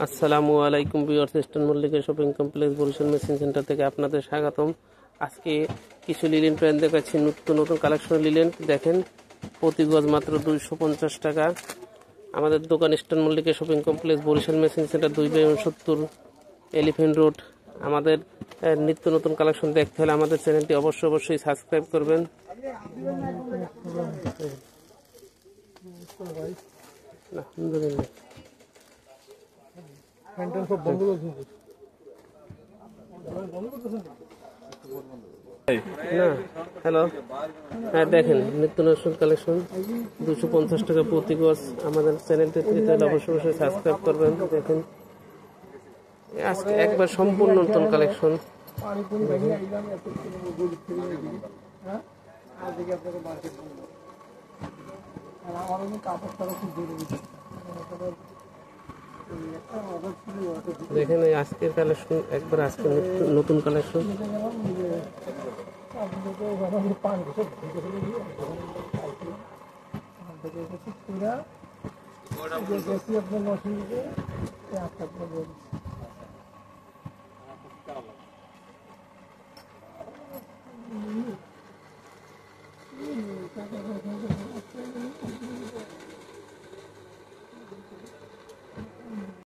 আসসালামু আলাইকুম viewers, eastern Mallika shopping complex Barishal machine centre থেকে আপনাদের স্বাগতম। আজকে কিছু লিলেন প্যান্ট দেখাচ্ছি, নতুন নতুন কালেকশন লিলেন। দেখেন, প্রতি গজ মাত্র 250 টাকা। আমাদের দোকান eastern Mallika shopping complex Barishal machine centre 2/70 elephant road. আমাদের নিত্য নতুন কালেকশন দেখতে হলে আমাদের চ্যানেলটি অবশ্যই সাবস্ক্রাইব করবেন। আলহামদুলিল্লাহ। হ্যালো, হ্যাঁ দেখেন, নিত্য নতুন কালেকশন 250 টাকা প্রতি গজ। আমাদের চ্যানেলটি অবশ্যই সাবস্ক্রাইব করবেন। দেখেন, আজকে একবার সম্পূর্ণ নতুন কালেকশন। দেখেন, এই আজকের কালেকশন একবার আজকে নতুন কালেকশন।